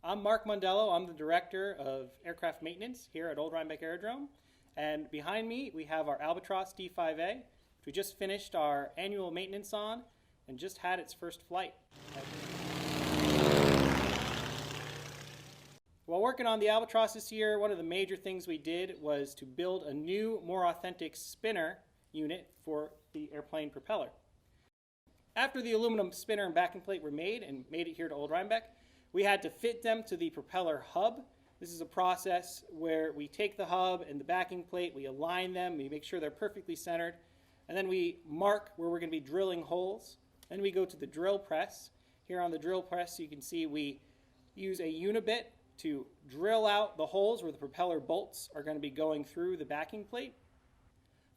I'm Mark Mondello. I'm the Director of Aircraft Maintenance here at Old Rhinebeck Aerodrome. And behind me, we have our Albatros DVa, which we just finished our annual maintenance on and just had its first flight. While working on the Albatros this year, one of the major things we did was to build a new, more authentic spinner unit for the airplane propeller. After the aluminum spinner and backing plate were made it here to Old Rhinebeck, we had to fit them to the propeller hub. This is a process where we take the hub and the backing plate, we align them, we make sure they're perfectly centered, and then we mark where we're going to be drilling holes. Then we go to the drill press. Here on the drill press you can see we use a unibit to drill out the holes where the propeller bolts are going to be going through the backing plate.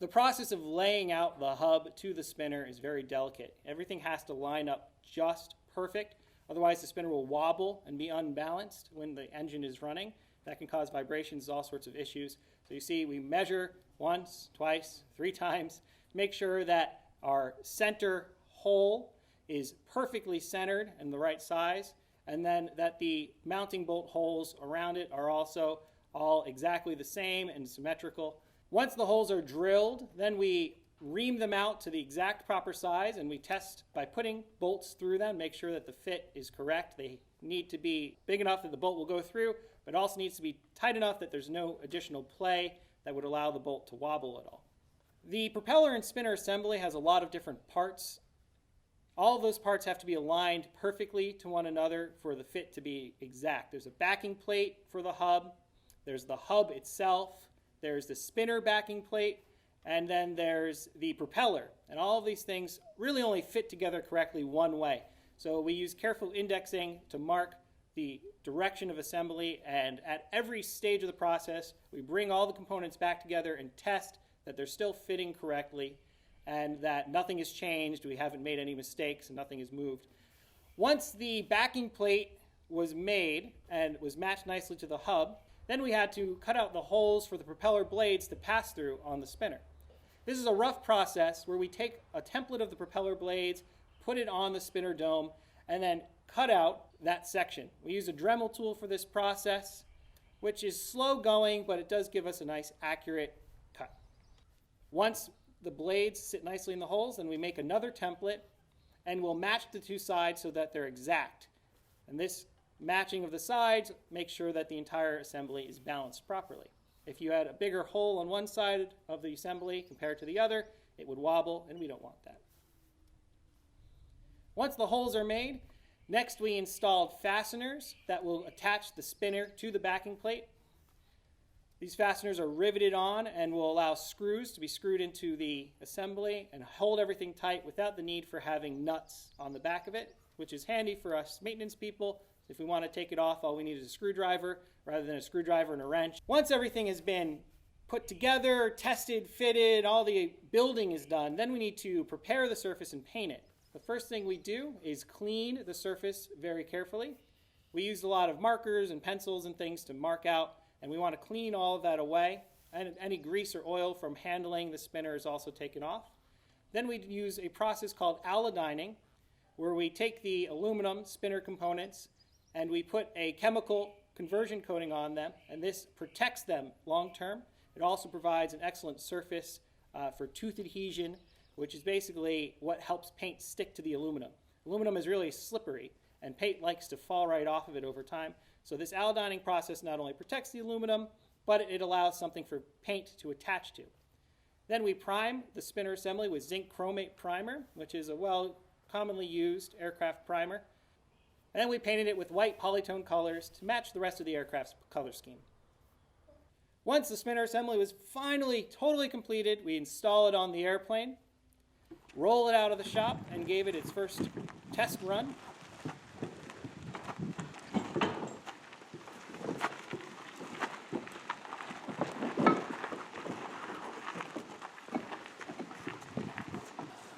The process of laying out the hub to the spinner is very delicate. Everything has to line up just perfect. Otherwise, the spinner will wobble and be unbalanced when the engine is running. That can cause vibrations, all sorts of issues. So you see, we measure once, twice, 3 times, make sure that our center hole is perfectly centered and the right size, and then that the mounting bolt holes around it are also all exactly the same and symmetrical. Once the holes are drilled, then we ream them out to the exact proper size, and we test by putting bolts through them, make sure that the fit is correct. They need to be big enough that the bolt will go through, but it also needs to be tight enough that there's no additional play that would allow the bolt to wobble at all. The propeller and spinner assembly has a lot of different parts. All of those parts have to be aligned perfectly to one another for the fit to be exact. There's a backing plate for the hub, there's the hub itself, there's the spinner backing plate, and then there's the propeller. And all of these things really only fit together correctly one way. So we use careful indexing to mark the direction of assembly, and at every stage of the process we bring all the components back together and test that they're still fitting correctly and that nothing has changed, we haven't made any mistakes, and nothing has moved. Once the backing plate was made and was matched nicely to the hub, then we had to cut out the holes for the propeller blades to pass through on the spinner. This is a rough process where we take a template of the propeller blades, put it on the spinner dome, and then cut out that section. We use a Dremel tool for this process, which is slow going, but it does give us a nice accurate cut. Once the blades sit nicely in the holes, then we make another template, and we'll match the 2 sides so that they're exact. And this matching of the sides makes sure that the entire assembly is balanced properly. If you had a bigger hole on one side of the assembly compared to the other, it would wobble, and we don't want that. Once the holes are made, next we installed fasteners that will attach the spinner to the backing plate. These fasteners are riveted on and will allow screws to be screwed into the assembly and hold everything tight without the need for having nuts on the back of it, which is handy for us maintenance people. If we want to take it off, all we need is a screwdriver rather than a screwdriver and a wrench. Once everything has been put together, tested, fitted, all the building is done, then we need to prepare the surface and paint it. The first thing we do is clean the surface very carefully. We used a lot of markers and pencils and things to mark out, and we want to clean all of that away. And any grease or oil from handling the spinner is also taken off. Then we use a process called alodining, where we take the aluminum spinner components and we put a chemical conversion coating on them, and this protects them long term. It also provides an excellent surface for tooth adhesion, which is basically what helps paint stick to the aluminum. Aluminum is really slippery, and paint likes to fall right off of it over time. So this alodining process not only protects the aluminum, but it allows something for paint to attach to. Then we prime the spinner assembly with zinc chromate primer, which is a commonly used aircraft primer. And then we painted it with white polytone colors to match the rest of the aircraft's color scheme. Once the spinner assembly was finally totally completed, we install it on the airplane, roll it out of the shop, and gave it its first test run.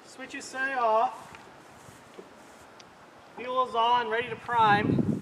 Switches say off. Fuel is on, ready to prime.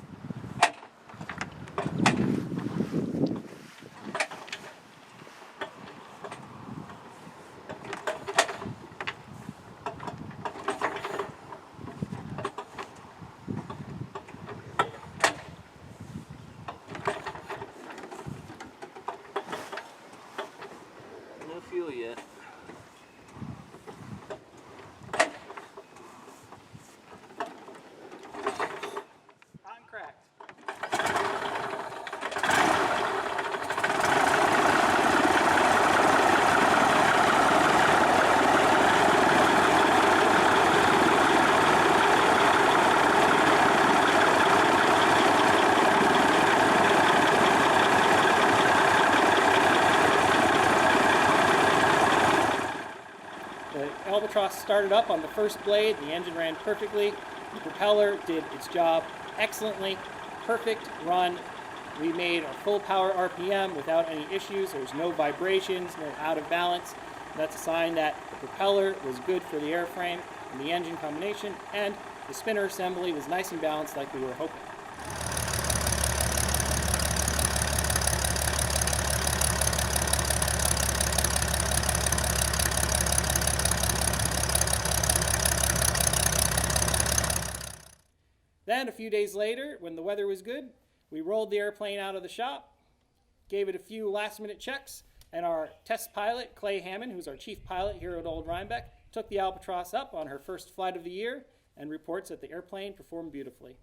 Albatros started up on the first blade. The engine ran perfectly. The propeller did its job excellently. Perfect run. We made our full power RPM without any issues. There was no vibrations, no out of balance. That's a sign that the propeller was good for the airframe and the engine combination, and the spinner assembly was nice and balanced like we were hoping. Then a few days later, when the weather was good, we rolled the airplane out of the shop, gave it a few last-minute checks, and our test pilot, Clay Hammond, who's our chief pilot here at Old Rhinebeck, took the Albatros up on her first flight of the year and reports that the airplane performed beautifully.